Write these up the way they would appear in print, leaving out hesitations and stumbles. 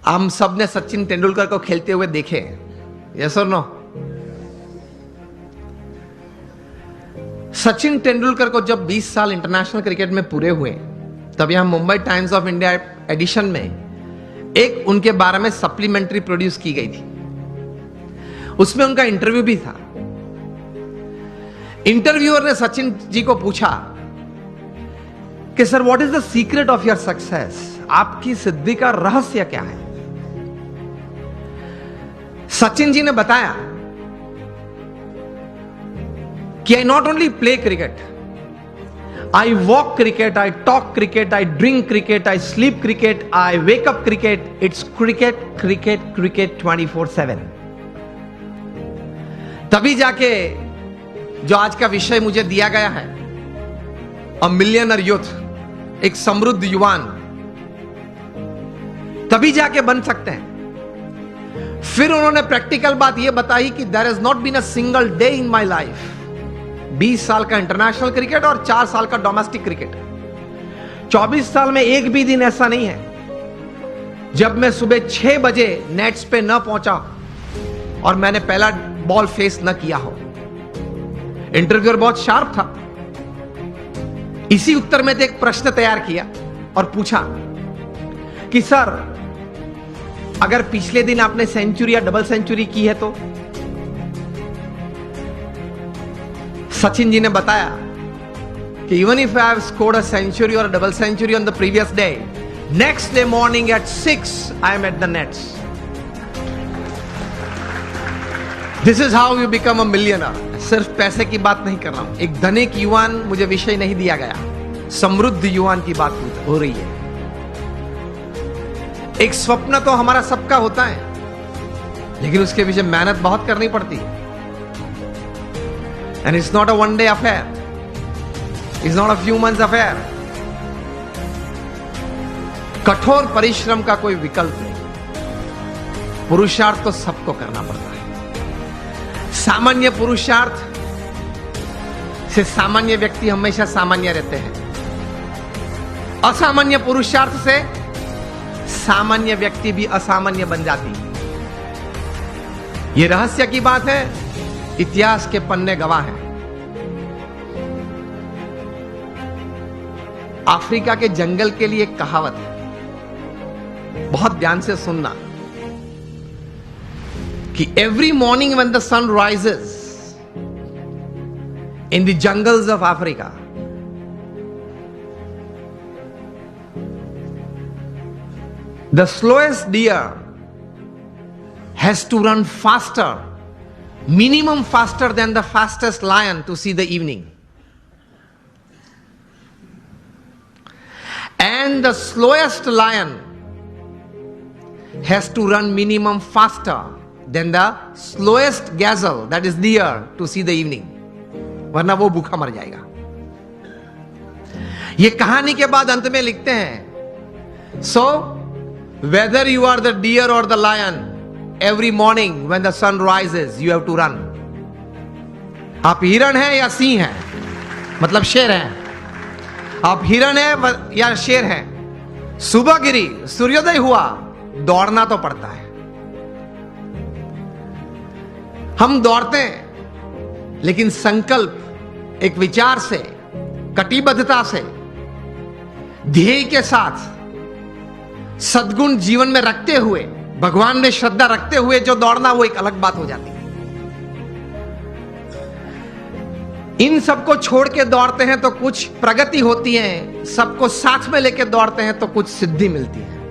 हम सब ने सचिन तेंदुलकर को खेलते हुए देखे, यस और नो? सचिन तेंदुलकर को जब 20 साल इंटरनेशनल क्रिकेट में पूरे हुए, तब यहां Mumbai Times of India edition में एक उनके बारे में सप्लीमेंट्री प्रोड्यूस की गई थी। उसमें उनका इंटरव्यू भी था। इंटरव्यूअर ने सचिन जी को पूछा कि sir, what is the secret of your success? आपकी सिद्धि का रहस्य क्या है? सचिन जी ने बताया कि I not only play cricket, I walk cricket, I talk cricket, I drink cricket, I sleep cricket, I wake up cricket, it's cricket cricket cricket 24/7। तभी जाके जो आज का विषय मुझे दिया गया है, अ मिलियनर यूथ, एक समृद्ध युवान, तभी जाके बन सकते हैं। फिर उन्होंने प्रैक्टिकल बात यह बताई कि there has not been a single day in my life, 20 साल का इंटरनेशनल क्रिकेट और 4 साल का डोमेस्टिक क्रिकेट, 24 साल में एक भी दिन ऐसा नहीं है जब मैं सुबह 6 बजे नेट्स पे न पहुंचा और मैंने पहला बॉल फेस न किया हो। इंटरव्यूअर बहुत शार्प था। इसी उत्तर में एक प्रश्न तैयार किया और पूछा कि सर, अगर पिछले दिन आपने सेंचुरी या डबल सेंचुरी की है तो? सचिन जी ने बताया कि even if I have scored a century और double century on the previous day, next day morning at 6 I am at the nets. This is how you become a millionaire. सिर्फ पैसे की बात नहीं कर रहा हूं, एक धनिक युवान मुझे विषय नहीं दिया गया, समृद्ध युवान की बात हो रही है। एक स्वप्न तो हमारा सबका होता है, लेकिन उसके पीछे मेहनत बहुत करनी पड़ती है। And it's not a one day affair, it's not a few months affair. कठोर परिश्रम का कोई विकल्प नहीं। पुरुषार्थ तो सबको करना पड़ता है। सामान्य पुरुषार्थ से सामान्य व्यक्ति हमेशा सामान्य रहते हैं। असामान्य पुरुषार्थ से सामान्य व्यक्ति भी असामान्य बन जाती है। यह रहस्य की बात है, इतिहास के पन्ने गवाह हैं। अफ्रीका के जंगल के लिए एक कहावत है, बहुत ध्यान से सुनना, कि every morning when the sun rises in the jungles of Africa, the slowest deer has to run faster, minimum faster than the fastest lion to see the evening. And the slowest lion has to run minimum faster than the slowest gazelle, that is deer, to see the evening. वरना वो भूखा मर जाएगा। ये कहानी के बाद अंत में लिखते हैं, so whether you are the deer or the lion, every morning when the sun rises, you have to run. आप हिरण हैं या सिंह हैं, मतलब शेर हैं। आप हिरण हैं या शेर हैं, सुबह गिरी, सूर्योदय हुआ, दौड़ना तो पड़ता है। हम दौड़ते हैं, लेकिन संकल्प, एक विचार से, कटिबद्धता से, ध्येय के साथ, सद्गुण जीवन में रखते हुए, भगवान में श्रद्धा रखते हुए जो दौड़ना, वो एक अलग बात हो जाती है। इन सबको छोड़ के दौड़ते हैं तो कुछ प्रगति होती है, सबको साथ में लेके दौड़ते हैं तो कुछ सिद्धि मिलती है।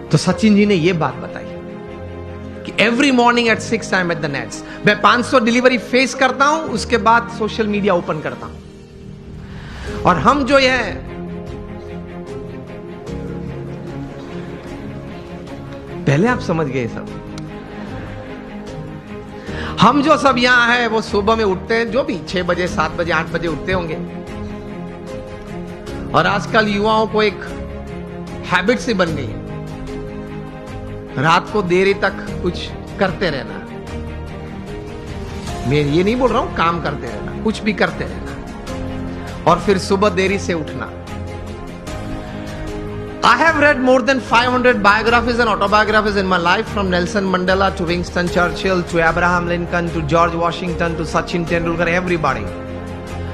तो सचिन जी ने यह बात बताई कि every morning at 6 I am at the nets. मैं 500 डिलीवरी फेस करता हूं, उसके बाद सोशल मीडिया ओपन करता हूं। और हम जो ये पहले आप समझ गए सब, हम जो सब यहां हैं वो सुबह में उठते हैं, जो भी 6 बजे 7 बजे 8 बजे उठते होंगे। और आजकल युवाओं को एक हैबिट सी बन गई है, रात को देरी तक कुछ करते रहना। मैं ये नहीं बोल रहा हूं काम करते रहना, कुछ भी करते रहना, और फिर सुबह देरी से उठना। I have read more than 500 biographies and autobiographies in my life, from Nelson Mandela to Winston Churchill to Abraham Lincoln to George Washington to Sachin Tendulkar, everybody.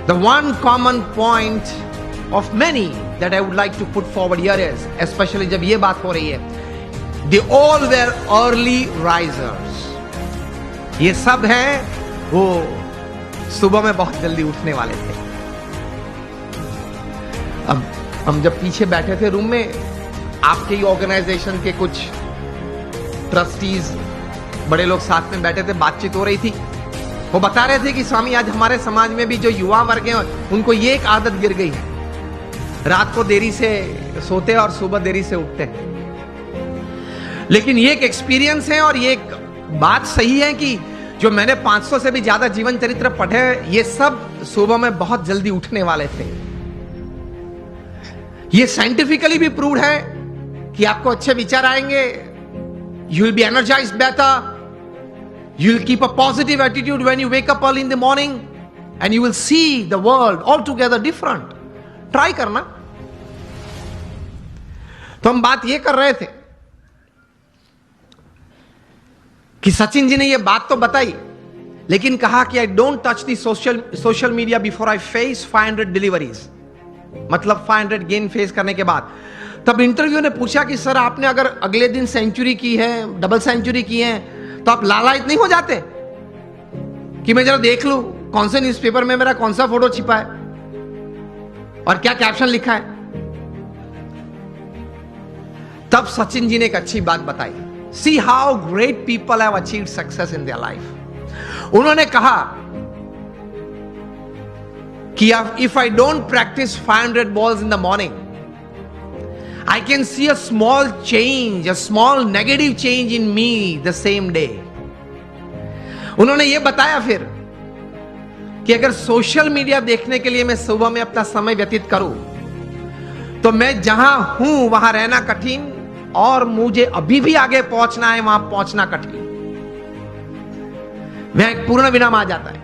The one common point of many that I would like to put forward here is, especially जब ये बात हो रही है, they all were early risers. ये सब हैं वो सुबह में बहुत जल्दी उठने वाले थे. अब हम जब पीछे बैठे थे रूम में, आपके ही ऑर्गेनाइजेशन के कुछ ट्रस्टीज, बड़े लोग साथ में बैठे थे, बातचीत हो रही थी. वो बता रहे थे कि स्वामी आज हमारे समाज में भी जो युवा वर्ग हैं उनको ये एक आदत गिर गई है, रात को देरी से सोते हैं और सुबह देरी से उठते हैं. लेकिन ये एक एक्सपीरियंस है और ये एक बात सही है कि जो मैंने 500 से भी ज्यादा जीवन चरित्र पढ़े, ये सब सुबह में बहुत जल्दी उठने वाले थे. ये साइंटिफिकली भी प्रूव्ड है कि आपको अच्छे विचार आएंगे, you will be energised better, you will keep a positive attitude when you wake up early in the morning, and you will see the world altogether different. Try करना. तो हम बात ये कर रहे थे कि सचिन जी ने ये बात तो बताई, लेकिन कहा कि I don't touch the social media before I face 500 deliveries. मतलब 500 गेन फेस करने के बाद. तब इंटरव्यू ने पूछा कि सर आपने अगर अगले दिन सेंचुरी की है, डबल सेंचुरी की है, तो आप लालायित नहीं हो जाते कि मैं जरा देख लूं कौन से न्यूज़पेपर में मेरा कौन सा फोटो छिपा है और क्या कैप्शन लिखा है. तब सचिन जी ने एक अच्छी बात बताई. See how great people have achieved success in their life. उन्होंने कहा कि if I don't practice 500 balls in the morning, I can see a small change, a small negative change in me the same day. उन्होंने ये बताया फिर कि अगर social media देखने के लिए मैं सुबह में अपना समय व्यतीत करूं, तो मैं जहां हूं वहां रहना कठिन, और मुझे अभी भी आगे पहुंचना है, वहां पहुंचना कठिन. वह एक पूर्ण विराम आ जाता है.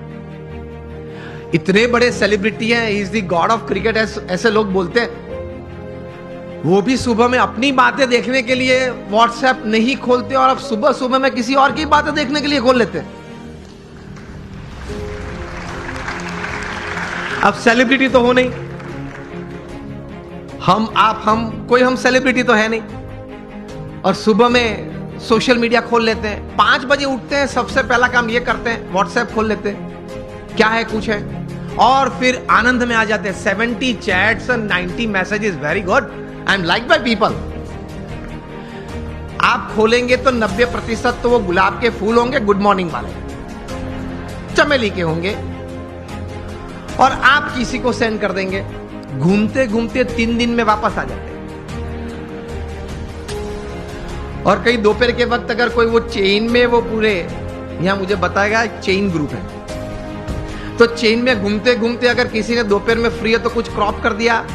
इतने बड़े सेलिब्रिटी हैं, he is the God of cricket, ऐसे लोग बोलते हैं. वो भी सुबह में अपनी बातें देखने के लिए व्हाट्सएप नहीं खोलते, और अब सुबह सुबह में किसी और की बातें देखने के लिए खोल लेते. अब सेलिब्रिटी तो हो नहीं, हम कोई हम सेलिब्रिटी तो है नहीं, और सुबह में सोशल मीडिया खोल लेते हैं. 5 बजे उठते हैं, सबसे पहला काम ये करते हैं, व्हाट्सएप खोल लेते हैं, क्या है कुछ है, और फिर आनंद में आ जाते हैं. 70 chats and 90 messages, very good, I am like by people. आप खोलेंगे तो 90% तो वो गुलाब के फूल होंगे, गुड मॉर्निंग वाले, चमेली के होंगे, और आप किसी को सेंड कर देंगे. घूमते घूमते 3 दिन में वापस आ जाते हैं. और कई दोपहर के वक्त अगर कोई वो चेन में, वो पूरे यहां मुझे बताएगा चेन ग्रुप है, तो चेन में घूमते घूमते अगर किसी ने दोपहर में फ्री है तो कुछ क्रॉप कर दिया,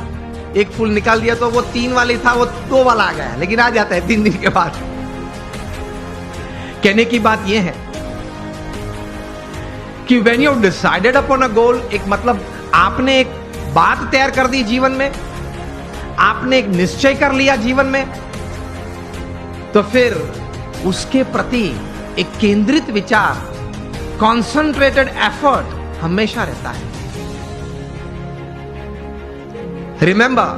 एक फूल निकाल दिया, तो वो 3 वाली था वो 2 वाला आ गया, लेकिन आ जाता है 3 दिन के बाद. कहने की बात यह है कि when you decided upon a goal, एक मतलब आपने एक बात तैयार कर दी जीवन में, आपने एक निश्चय कर लिया जीवन में, तो फिर उसके प्रति एक केंद्रित विचार, कॉन्सेंट्रेटेड एफर्ट हमेशा रहता है. रिमेंबर,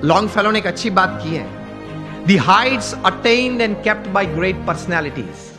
लॉन्गफेलो ने एक अच्छी बात की है, the Heights attend and kept bye great personalities.